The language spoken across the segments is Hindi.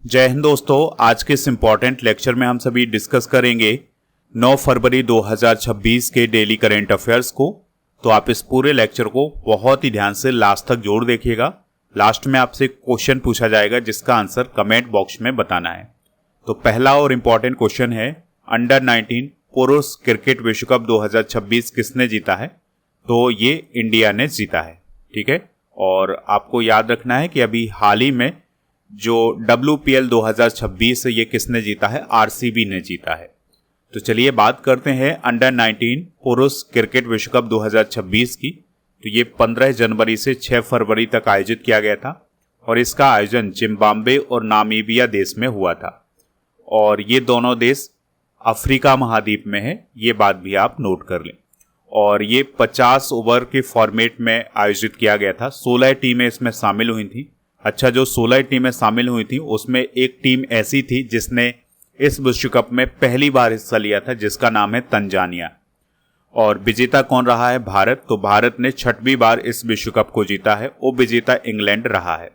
जय हिंद दोस्तों। आज के इस इम्पॉर्टेंट लेक्चर में हम सभी डिस्कस करेंगे 9 फरवरी 2026 के डेली करेंट अफेयर्स को। तो आप इस पूरे लेक्चर को बहुत ही ध्यान से लास्ट तक जोड़ देखिएगा। लास्ट में आपसे क्वेश्चन पूछा जाएगा जिसका आंसर कमेंट बॉक्स में बताना है। तो पहला और इम्पॉर्टेंट क्वेश्चन है, अंडर 19 पुरुष क्रिकेट विश्व कप 2026 किसने जीता है? तो ये इंडिया ने जीता है। ठीक है, और आपको याद रखना है कि अभी हाल ही में जो WPL 2026 है ये किसने जीता है? RCB ने जीता है। तो चलिए बात करते हैं अंडर 19 पुरुष क्रिकेट विश्व कप 2026 की। तो ये 15 जनवरी से 6 फरवरी तक आयोजित किया गया था और इसका आयोजन जिम्बाब्वे और नामीबिया देश में हुआ था और ये दोनों देश अफ्रीका महाद्वीप में है, ये बात भी आप नोट कर लें। और ये 50 ओवर के फॉर्मेट में आयोजित किया गया था। 16 टीमें इसमें शामिल हुई थी। अच्छा, जो 16 टीमें शामिल हुई थी उसमें एक टीम ऐसी थी जिसने इस विश्व कप में पहली बार हिस्सा लिया था, जिसका नाम है तंजानिया। और विजेता कौन रहा है? भारत। तो भारत ने 6वीं बार इस विश्व कप को जीता है। उप विजेता इंग्लैंड रहा है।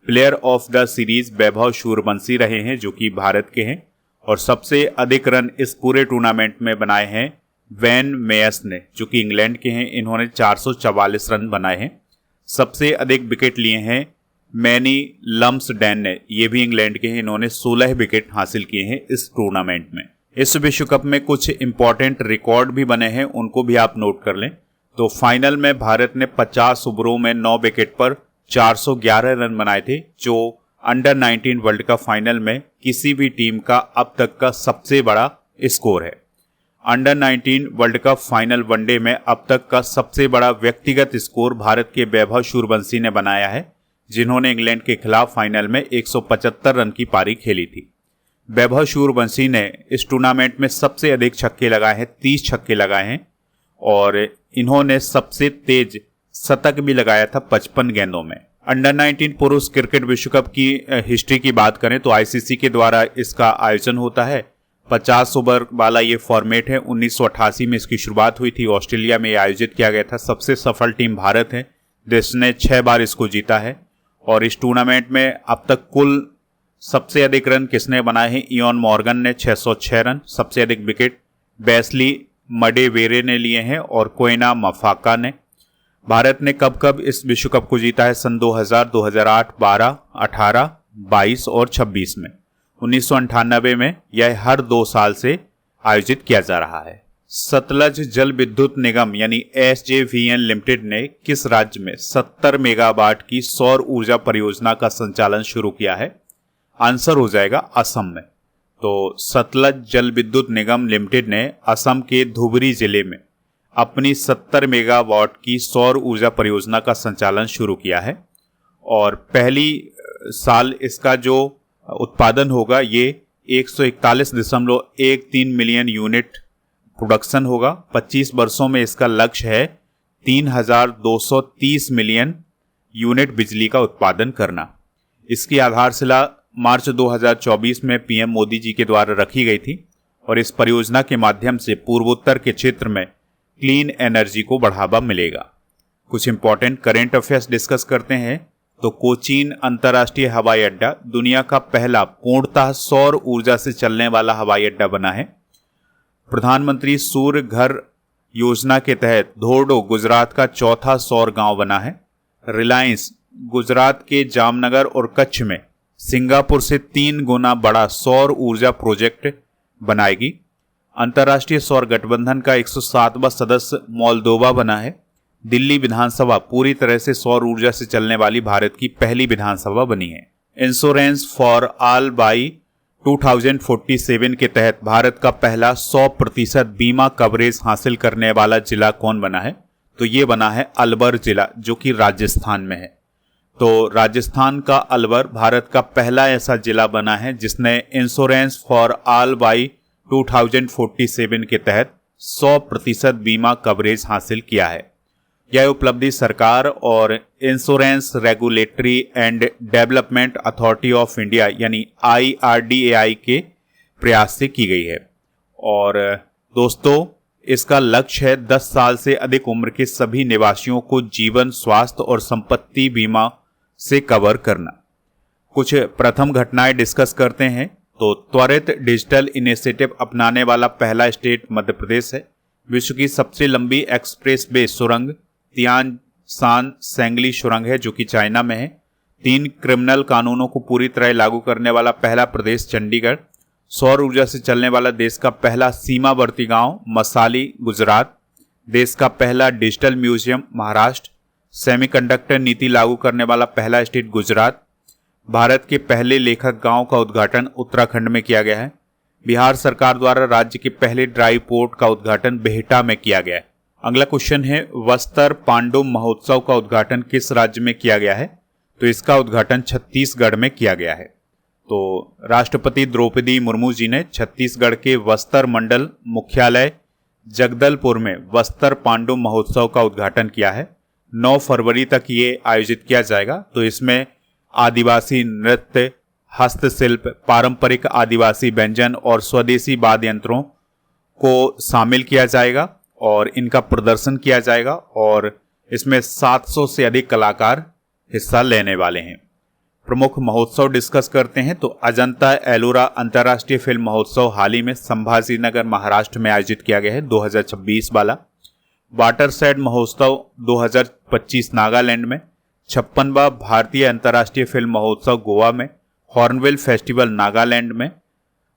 Player of the series Vaibhav Suryavanshi रहे हैं जो कि भारत के हैं। और सबसे अधिक रन इस पूरे टूर्नामेंट में बनाए हैं वेन मेयस ने, जो कि इंग्लैंड के हैं। इन्होंने 444 रन बनाए हैं। सबसे अधिक विकेट लिए हैं मैनी लम्सडेन ने, ये भी इंग्लैंड के हैं। इन्होंने 16 विकेट हासिल किए हैं इस टूर्नामेंट में। इस विश्व कप में कुछ इंपॉर्टेंट रिकॉर्ड भी बने हैं, उनको भी आप नोट कर लें। तो फाइनल में भारत ने 50 ओवरों में 9 विकेट पर 411 रन बनाए थे, जो अंडर 19 वर्ल्ड कप फाइनल में किसी भी टीम का अब तक का सबसे बड़ा स्कोर है। Under 19 world cup final one day में अब तक का सबसे बड़ा व्यक्तिगत स्कोर भारत के वैभव सूर्यवंशी ने बनाया है, जिन्होंने इंग्लैंड के खिलाफ फाइनल में 175 रन की पारी खेली थी। वैभव सूर्यवंशी ने इस टूर्नामेंट में सबसे अधिक छक्के लगाए हैं, 30 छक्के लगाए हैं और इन्होंने सबसे तेज शतक भी लगाया था 55 गेंदों में। अंडर 19 पुरुष क्रिकेट विश्व कप की हिस्ट्री की बात करें तो ICC के द्वारा इसका आयोजन होता है। 50 ओवर वाला ये फॉर्मेट है। 1988 में इसकी शुरुआत हुई थी। ऑस्ट्रेलिया में आयोजित किया गया था। सबसे सफल टीम भारत है जिसने 6 बार इसको जीता है। और इस टूर्नामेंट में अब तक कुल सबसे अधिक रन किसने बनाए हैं? इयोन मॉर्गन ने 606 रन। सबसे अधिक विकेट बेस्ली मडेवेरे ने लिए हैं और कोयना मफाका ने। भारत ने कब कब इस विश्व कप को जीता है? सन 2000, 2008, 12, 18, 22 और 26 में। 1998 में यह हर 2 साल से आयोजित किया जा रहा है। सतलज जल विद्युत निगम यानी SJVN लिमिटेड ने किस राज्य में 70 मेगावाट की सौर ऊर्जा परियोजना का संचालन शुरू किया है? आंसर हो जाएगा असम में। तो सतलज जल विद्युत निगम लिमिटेड ने असम के धुबरी जिले में अपनी 70 मेगावाट की सौर ऊर्जा परियोजना का संचालन शुरू किया है और पहली साल इसका जो उत्पादन होगा ये 141.13 मिलियन यूनिट प्रोडक्शन होगा। 25 वर्षों में इसका लक्ष्य है 3230 मिलियन यूनिट बिजली का उत्पादन करना। इसकी आधारशिला मार्च 2024 में PM मोदी जी के द्वारा रखी गई थी और इस परियोजना के माध्यम से पूर्वोत्तर के क्षेत्र में क्लीन एनर्जी को बढ़ावा मिलेगा। कुछ इंपॉर्टेंट करेंट अफेयर्स डिस्कस करते हैं। तो कोचीन अंतर्राष्ट्रीय हवाई अड्डा दुनिया का पहला पूर्णतः सौर ऊर्जा से चलने वाला हवाई अड्डा बना है। प्रधानमंत्री सूर्य घर योजना के तहत धोर्डो गुजरात का चौथा सौर गांव बना है। रिलायंस गुजरात के जामनगर और कच्छ में सिंगापुर से 3 गुना बड़ा सौर ऊर्जा प्रोजेक्ट बनाएगी। अंतर्राष्ट्रीय सौर गठबंधन का 107वां सदस्य मोल्दोवा बना है। दिल्ली विधानसभा पूरी तरह से सौर ऊर्जा से चलने वाली भारत की पहली विधानसभा बनी है। इंश्योरेंस फॉर ऑल बाई 2047 के तहत भारत का पहला 100% बीमा कवरेज हासिल करने वाला जिला कौन बना है? तो ये बना है अलवर जिला, जो कि राजस्थान में है। तो राजस्थान का अलवर भारत का पहला ऐसा जिला बना है जिसने इंश्योरेंस फॉर ऑल बाई 2047 के तहत 100% बीमा कवरेज हासिल किया है। यह उपलब्धि सरकार और insurance regulatory and development authority of India यानी IRDAI के प्रयास से की गई है। और दोस्तों इसका लक्ष्य है 10 साल से अधिक उम्र के सभी निवासियों को जीवन, स्वास्थ्य और संपत्ति बीमा से कवर करना। कुछ प्रथम घटनाएं डिस्कस करते हैं। तो त्वरित डिजिटल इनिशिएटिव अपनाने वाला पहला स्टेट मध्य प्रदेश है। विश्व की सबसे लंबी एक्सप्रेस वे सुरंग तियान सान सेंगली सुरंग है जो कि चाइना में है। 3 क्रिमिनल कानूनों को पूरी तरह लागू करने वाला पहला प्रदेश चंडीगढ़। सौर ऊर्जा से चलने वाला देश का पहला सीमावर्ती गांव मसाली गुजरात। देश का पहला डिजिटल म्यूजियम महाराष्ट्र। सेमीकंडक्टर नीति लागू करने वाला पहला स्टेट गुजरात। भारत के पहले लेखक गांव का उद्घाटन उत्तराखंड में किया गया है। बिहार सरकार द्वारा राज्य के पहले ड्राई पोर्ट का उद्घाटन बिहटा में किया गया है। अगला क्वेश्चन है वस्त्र पांडु महोत्सव का उद्घाटन किस राज्य में किया गया है? तो इसका उद्घाटन छत्तीसगढ़ में किया गया है। तो राष्ट्रपति द्रौपदी मुर्मू जी ने छत्तीसगढ़ के वस्त्र मंडल मुख्यालय जगदलपुर में वस्त्र पांडु महोत्सव का उद्घाटन किया है। 9 फरवरी तक ये आयोजित किया जाएगा। तो इसमें आदिवासी नृत्य, हस्तशिल्प, पारंपरिक आदिवासी व्यंजन और स्वदेशी वाद्य यंत्रों को शामिल किया जाएगा और इनका प्रदर्शन किया जाएगा और इसमें 700 से अधिक कलाकार हिस्सा लेने वाले हैं। प्रमुख महोत्सव डिस्कस करते हैं। तो अजंता एलोरा अंतर्राष्ट्रीय फिल्म महोत्सव हाल ही में संभाजी नगर महाराष्ट्र में आयोजित किया गया है 2026 वाला। वाटरशेड महोत्सव 2025 नागालैंड में। 56वां भारतीय अंतर्राष्ट्रीय फिल्म महोत्सव गोवा में। हॉर्नबिल फेस्टिवल नागालैंड में।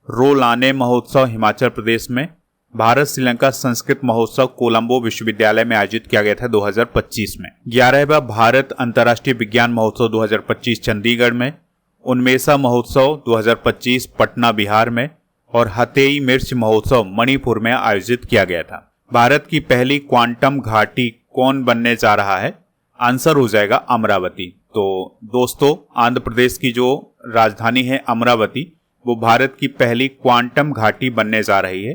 रोलाने महोत्सव हिमाचल प्रदेश में। भारत श्रीलंका संस्कृत महोत्सव कोलंबो विश्वविद्यालय में आयोजित किया गया था 2025 में। 11वां भारत अंतर्राष्ट्रीय विज्ञान महोत्सव 2025 चंडीगढ़ में। उन्मेषा महोत्सव 2025 पटना बिहार में और हथेई मिर्च महोत्सव मणिपुर में आयोजित किया गया था। भारत की पहली क्वांटम घाटी कौन बनने जा रहा है? आंसर हो जाएगा अमरावती। तो दोस्तों आंध्र प्रदेश की जो राजधानी है अमरावती, वो भारत की पहली क्वांटम घाटी बनने जा रही है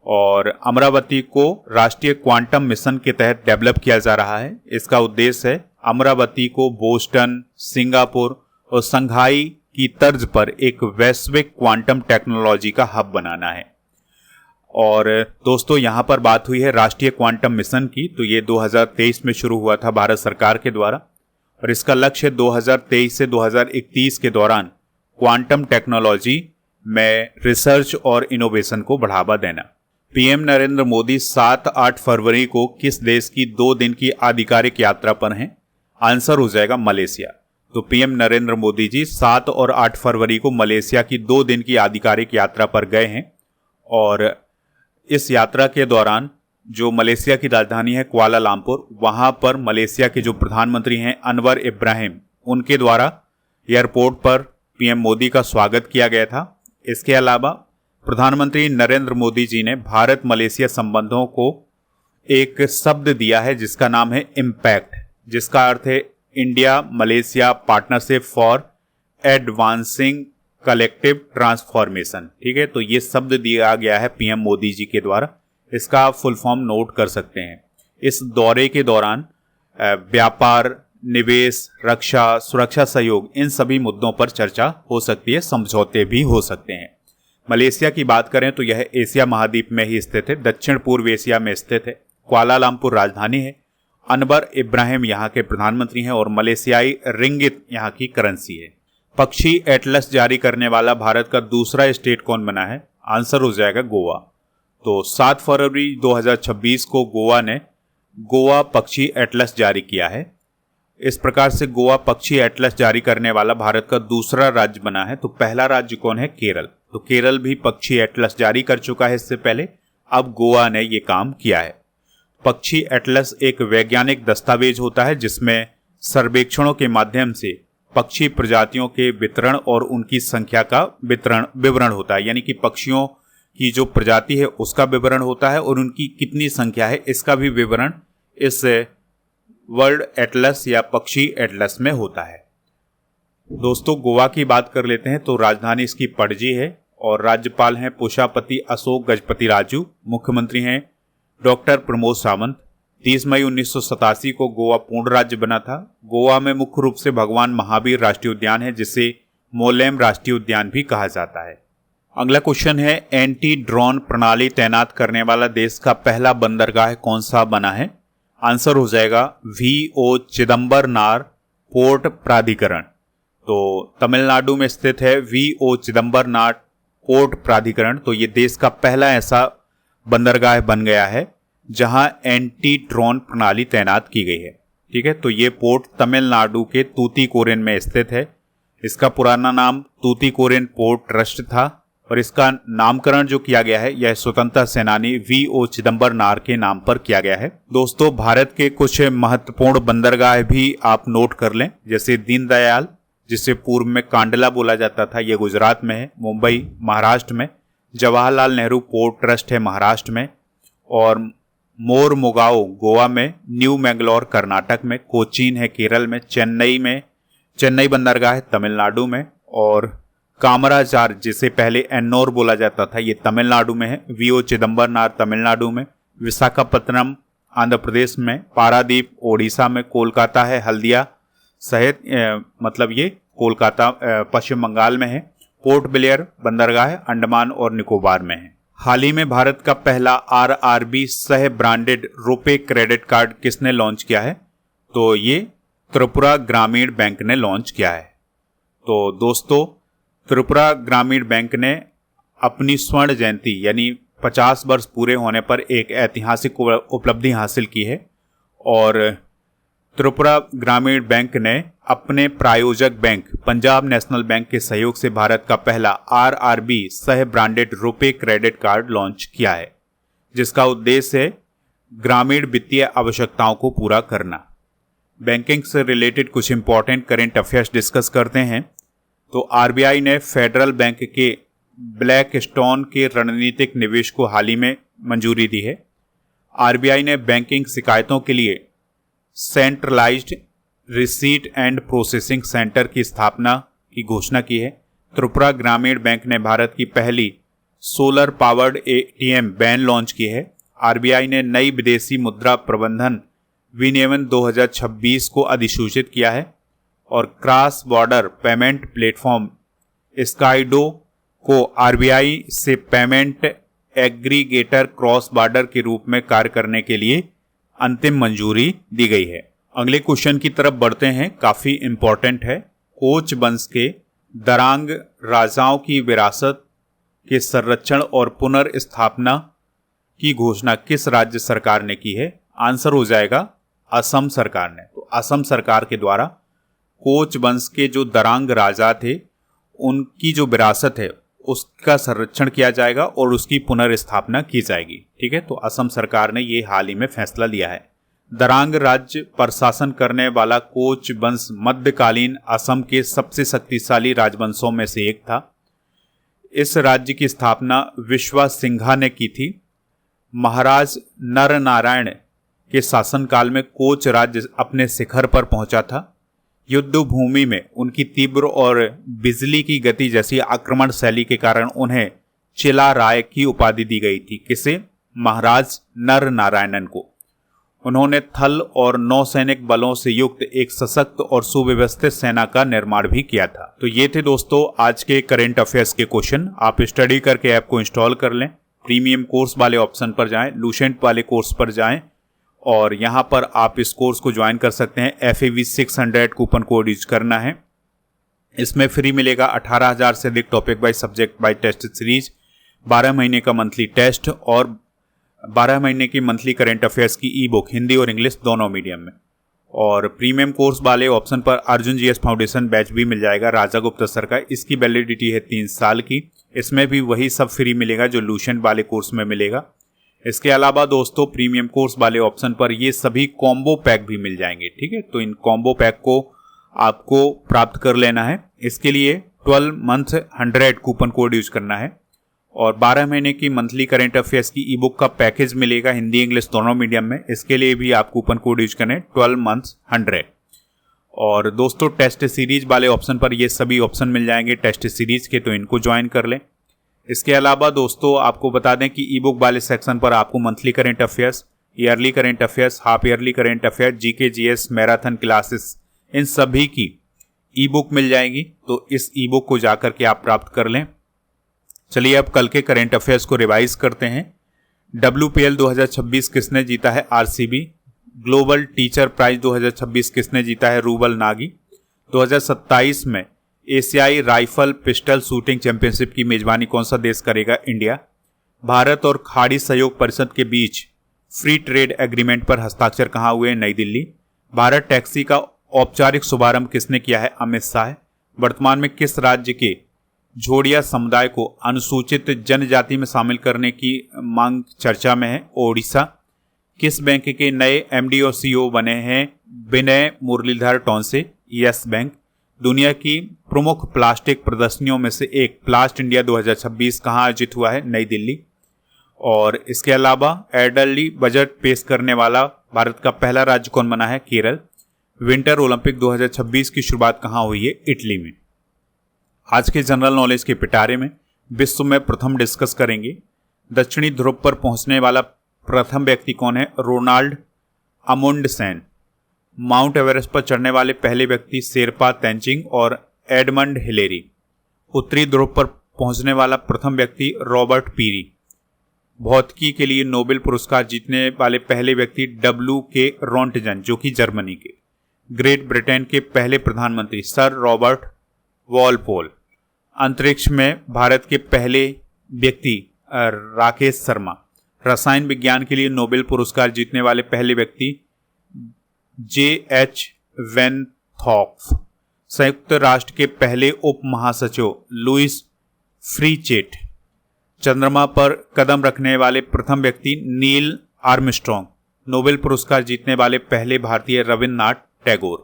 और अमरावती को राष्ट्रीय क्वांटम मिशन के तहत डेवलप किया जा रहा है। इसका उद्देश्य है अमरावती को बोस्टन, सिंगापुर और शंघाई की तर्ज पर एक वैश्विक क्वांटम टेक्नोलॉजी का हब बनाना है। और दोस्तों यहाँ पर बात हुई है राष्ट्रीय क्वांटम मिशन की। तो ये 2023 में शुरू हुआ था भारत सरकार के द्वारा और इसका लक्ष्य 2023 से 2031 के दौरान क्वांटम टेक्नोलॉजी में रिसर्च और इनोवेशन को बढ़ावा देना। पीएम नरेंद्र मोदी 7-8 फरवरी को किस देश की 2 दिन की आधिकारिक यात्रा पर हैं? आंसर हो जाएगा मलेशिया। तो पीएम नरेंद्र मोदी जी 7 और 8 फरवरी को मलेशिया की 2 दिन की आधिकारिक यात्रा पर गए हैं और इस यात्रा के दौरान जो मलेशिया की राजधानी है कुआलालंपुर, वहां पर मलेशिया के जो प्रधानमंत्री हैं अनवर इब्राहिम, उनके द्वारा एयरपोर्ट पर पीएम मोदी का स्वागत किया गया था। इसके अलावा प्रधानमंत्री नरेंद्र मोदी जी ने भारत मलेशिया संबंधों को एक शब्द दिया है जिसका नाम है इम्पैक्ट, जिसका अर्थ है India Malaysia partnership for advancing collective transformation. ठीक है, तो ये शब्द दिया गया है पीएम मोदी जी के द्वारा। इसका आप फुल फॉर्म नोट कर सकते हैं। इस दौरे के दौरान व्यापार, निवेश, रक्षा, सुरक्षा सहयोग, इन सभी मुद्दों पर चर्चा हो सकती है, समझौते भी हो सकते हैं। मलेशिया की बात करें तो यह एशिया महाद्वीप में ही स्थित है, दक्षिण पूर्व एशिया में स्थित है। कुआलालंपुर राजधानी है। अनवर इब्राहिम यहाँ के प्रधानमंत्री हैं और मलेशियाई रिंगिट यहाँ की करेंसी है। पक्षी एटलस जारी करने वाला भारत का दूसरा स्टेट कौन बना है? आंसर हो जाएगा गोवा। तो 7 फरवरी 2026 को गोवा ने गोवा पक्षी एटलस जारी किया है। इस प्रकार से गोवा पक्षी एटलस जारी करने वाला भारत का दूसरा राज्य बना है। तो पहला राज्य कौन है? केरल। तो केरल भी पक्षी एटलस जारी कर चुका है इससे पहले, अब गोवा ने ये काम किया है। पक्षी एटलस एक वैज्ञानिक दस्तावेज होता है जिसमें सर्वेक्षणों के माध्यम से पक्षी प्रजातियों के वितरण और उनकी संख्या का विवरण होता है, यानी कि पक्षियों की जो प्रजाति है उसका विवरण होता है और उनकी कितनी संख्या है इसका भी विवरण इस वर्ल्ड एटलस या पक्षी एटलस में होता है। दोस्तों गोवा की बात कर लेते हैं। तो राजधानी इसकी पणजी है और राज्यपाल हैं पुष्पापति अशोक गजपति राजू। मुख्यमंत्री हैं डॉक्टर प्रमोद सावंत। 30 मई 1987 को गोवा पूर्ण राज्य बना था। गोवा में मुख्य रूप से भगवान महावीर राष्ट्रीय उद्यान है जिसे मोलेम राष्ट्रीय उद्यान भी कहा जाता है। अगला क्वेश्चन है एंटी ड्रोन प्रणाली तैनात करने वाला देश का पहला बंदरगाह कौन सा बना है? आंसर हो जाएगा VO चिदम्बरनार पोर्ट प्राधिकरण। तो तमिलनाडु में स्थित है वीओ चिदम्बरनाथ पोर्ट प्राधिकरण। तो ये देश का पहला ऐसा बंदरगाह बन गया है जहां एंटी ड्रोन प्रणाली तैनात की गई है। ठीक है, तो ये पोर्ट तमिलनाडु के तूतीकोरिन में स्थित है। इसका पुराना नाम तूतीकोरिन पोर्ट ट्रस्ट था और इसका नामकरण जो किया गया है यह स्वतंत्रता सेनानी वीओ चिदम्बरनार के नाम पर किया गया है। दोस्तों, भारत के कुछ महत्वपूर्ण बंदरगाह भी आप नोट कर लें, जैसे दीनदयाल, जिसे पूर्व में कांडला बोला जाता था, यह गुजरात में है। मुंबई महाराष्ट्र में। जवाहरलाल नेहरू पोर्ट ट्रस्ट है महाराष्ट्र में। और मोरमुगाओ गोवा में। न्यू मैंगलोर कर्नाटक में। कोचीन है केरल में। चेन्नई बंदरगाह है तमिलनाडु में। और कामराजार, जिसे पहले एन्नोर बोला जाता था, ये तमिलनाडु में है। वीओ चिदम्बरनार तमिलनाडु में। विशाखापत्तनम आंध्र प्रदेश में। पारादीप ओडिशा में। कोलकाता है हल्दिया सहित मतलब ये कोलकाता पश्चिम बंगाल में है। पोर्ट ब्लेयर बंदरगाह अंडमान और निकोबार में है। हाल ही में भारत का पहला आरआरबी सह ब्रांडेड रुपे क्रेडिट कार्ड किसने लॉन्च किया है? तो ये त्रिपुरा ग्रामीण बैंक ने लॉन्च किया है। तो दोस्तों, त्रिपुरा ग्रामीण बैंक ने अपनी स्वर्ण जयंती यानी 50 वर्ष पूरे होने पर एक ऐतिहासिक उपलब्धि हासिल की है और त्रिपुरा ग्रामीण बैंक ने अपने प्रायोजक बैंक पंजाब नेशनल बैंक के सहयोग से भारत का पहला आरआरबी सह branded RuPay credit card launch किया है, जिसका उद्देश्य है ग्रामीण वित्तीय आवश्यकताओं को पूरा करना। बैंकिंग से रिलेटेड कुछ इंपॉर्टेंट करेंट अफेयर्स डिस्कस करते हैं। तो आरबीआई ने फेडरल बैंक के ब्लैकस्टोन के रणनीतिक निवेश को हाल ही में मंजूरी दी है। आरबीआई ने बैंकिंग शिकायतों के लिए centralised receipt and processing centre की स्थापना की घोषणा की है। त्रिपुरा ग्रामीण बैंक ने भारत की पहली solar powered ATM van launch की है। आरबीआई ने नई विदेशी मुद्रा प्रबंधन विनियमन 2026 को अधिसूचित किया है और क्रॉस बॉर्डर पेमेंट प्लेटफॉर्म स्काइडो को आरबीआई से पेमेंट एग्रीगेटर क्रॉस बॉर्डर के रूप में कार्य करने के लिए अंतिम मंजूरी दी गई है। अगले क्वेश्चन की तरफ बढ़ते हैं, काफी इंपॉर्टेंट है। कोच वंश के दरांग राजाओं की विरासत के संरक्षण और पुनर्स्थापना की घोषणा किस राज्य सरकार ने की है? आंसर हो जाएगा असम सरकार ने। तो असम सरकार के द्वारा कोच वंश के जो दरांग राजा थे उनकी जो विरासत है उसका संरक्षण किया जाएगा और उसकी पुनर्स्थापना की जाएगी। ठीक है, तो असम सरकार ने ये हाल ही में फैसला लिया है। दरांग राज्य पर शासन करने वाला कोच वंश मध्यकालीन असम के सबसे शक्तिशाली राजवंशों में से एक था। इस राज्य की स्थापना विश्वा सिंघा ने की थी। महाराज नरनारायण के शासनकाल में कोच राज्य अपने शिखर पर पहुंचा था। युद्ध भूमि में उनकी तीव्र और बिजली की गति जैसी आक्रमण शैली के कारण उन्हें चिला राय की उपाधि दी गई थी। किसे? महाराज नरनारायणन को। उन्होंने थल और नौसैनिक बलों से युक्त एक सशक्त और सुव्यवस्थित सेना का निर्माण भी किया था। तो ये थे दोस्तों आज के करेंट अफेयर्स के क्वेश्चन। आप स्टडी करके ऐप को इंस्टॉल कर लें। प्रीमियम कोर्स वाले ऑप्शन पर जाएं, लूसेंट वाले कोर्स पर जाएं और यहाँ पर आप इस कोर्स को ज्वाइन कर सकते हैं। FAV 600 कूपन कोड यूज करना है। इसमें फ्री मिलेगा 18,000 से अधिक topic by subject by test series, 12 महीने का मंथली टेस्ट और 12 महीने की मंथली करेंट अफेयर्स की ई बुक हिंदी और इंग्लिश दोनों मीडियम में। और प्रीमियम कोर्स वाले ऑप्शन पर अर्जुन GS फाउंडेशन बैच भी मिल जाएगा राजा गुप्ता सर का। इसकी वैलिडिटी है 3 साल की। इसमें भी वही सब फ्री मिलेगा जो लूसेंट वाले कोर्स में मिलेगा। इसके अलावा दोस्तों प्रीमियम कोर्स वाले ऑप्शन पर ये सभी कॉम्बो पैक भी मिल जाएंगे। ठीक है, तो इन कॉम्बो पैक को आपको प्राप्त कर लेना है। इसके लिए 12 मंथ 100 कूपन कोड यूज करना है और 12 महीने की मंथली करेंट अफेयर्स की ई बुक का पैकेज मिलेगा हिंदी इंग्लिश दोनों मीडियम में। इसके लिए भी आप कूपन कोड यूज करें 12 मंथ 100। और दोस्तों टेस्ट सीरीज वाले ऑप्शन पर ये सभी ऑप्शन मिल जाएंगे टेस्ट सीरीज के, तो इनको ज्वाइन कर लें। इसके अलावा दोस्तों आपको बता दें कि ई बुक वाले सेक्शन पर आपको monthly current affairs, yearly current affairs, half yearly current affairs, GK GS marathon classes, इन सभी की ई बुक मिल जाएगी। तो इस ई बुक को जाकर के आप प्राप्त कर लें। चलिए अब कल के करेंट अफेयर्स को रिवाइज करते हैं। WPL 2026 किसने जीता है? RCB। ग्लोबल टीचर प्राइज 2026 किसने जीता है? रूबल नागी। 2027 में एशियाई राइफल पिस्टल शूटिंग चैंपियनशिप की मेजबानी कौन सा देश करेगा? इंडिया। भारत और खाड़ी सहयोग परिषद के बीच फ्री ट्रेड एग्रीमेंट पर हस्ताक्षर कहाँ हुए? नई दिल्ली। भारत टैक्सी का औपचारिक शुभारंभ किसने किया है? अमित शाह। वर्तमान में किस राज्य के झोड़िया समुदाय को अनुसूचित जनजाति में शामिल करने की मांग चर्चा में है? ओडिशा। किस बैंक के नए एमडी और सीईओ बने हैं? विनय मुरलीधर टोंसे, यस बैंक। दुनिया की प्रमुख प्लास्टिक प्रदर्शनियों में से एक प्लास्ट इंडिया 2026 कहाँ आयोजित हुआ है? नई दिल्ली। और इसके अलावा एडल्टी बजट पेश करने वाला भारत का पहला राज्य कौन बना है? केरल। विंटर ओलंपिक 2026 की शुरुआत कहाँ हुई है? इटली में। आज के जनरल नॉलेज के पिटारे में विश्व में प्रथम डिस्कस करेंगे दक्षिणी ध्रुव पर पहुंचने वाला प्रथम व्यक्ति कौन है? Ronald Amundsen. माउंट एवरेस्ट पर चढ़ने वाले पहले व्यक्ति शेरपा तेंजिंग और एडमंड हिलेरी। उत्तरी ध्रुव पर पहुंचने वाला प्रथम व्यक्ति रॉबर्ट पीरी। भौतिकी के लिए नोबेल पुरस्कार जीतने वाले पहले व्यक्ति W.K. रोंटजन जो कि जर्मनी के। ग्रेट ब्रिटेन के पहले प्रधानमंत्री सर रॉबर्ट वॉलपोल। अंतरिक्ष में भारत के पहले व्यक्ति राकेश शर्मा। रसायन विज्ञान के लिए नोबेल पुरस्कार जीतने वाले पहले व्यक्ति J.H. वेन थॉफ। संयुक्त राष्ट्र के पहले उप महासचिव लुइस फ्रीचेट। चंद्रमा पर कदम रखने वाले प्रथम व्यक्ति नील आर्मस्ट्रॉन्ग। नोबेल पुरस्कार जीतने वाले पहले भारतीय रविन्द्रनाथ टैगोर।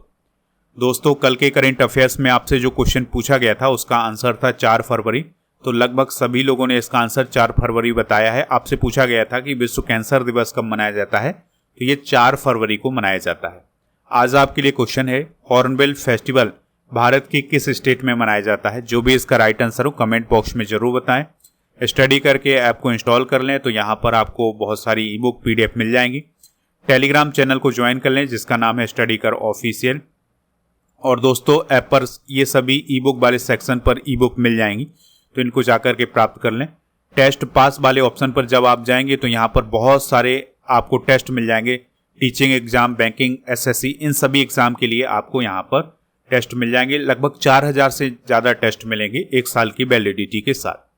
दोस्तों, कल के करंट अफेयर्स में आपसे जो क्वेश्चन पूछा गया था उसका आंसर था 4 फरवरी। तो लगभग सभी लोगों ने इसका आंसर 4 फरवरी बताया है। आपसे पूछा गया था कि विश्व कैंसर दिवस कब मनाया जाता है, तो ये 4 फरवरी को मनाया जाता है। आज आपके लिए क्वेश्चन है, हॉर्नबिल फेस्टिवल भारत के किस स्टेट में मनाया जाता है? जो भी इसका राइट आंसर हो कमेंट बॉक्स में जरूर बताएं। स्टडी करके ऐप को इंस्टॉल कर लें तो यहाँ पर आपको बहुत सारी ई बुक PDF मिल जाएंगी। टेलीग्राम चैनल को ज्वाइन कर लें जिसका नाम है स्टडी कर ऑफिशियल। और दोस्तों, ऐप पर ये सभी ई बुक वाले सेक्शन पर ई बुक मिल जाएंगी, तो इनको जाकर के प्राप्त कर लें। टेस्ट पास वाले ऑप्शन पर जब आप जाएंगे तो यहाँ पर बहुत सारे आपको टेस्ट मिल जाएंगे। टीचिंग एग्जाम, बैंकिंग, SSC, इन सभी एग्जाम के लिए आपको यहाँ पर टेस्ट मिल जाएंगे। लगभग 4000 से ज़्यादा टेस्ट मिलेंगे 1 साल की वैलिडिटी के साथ।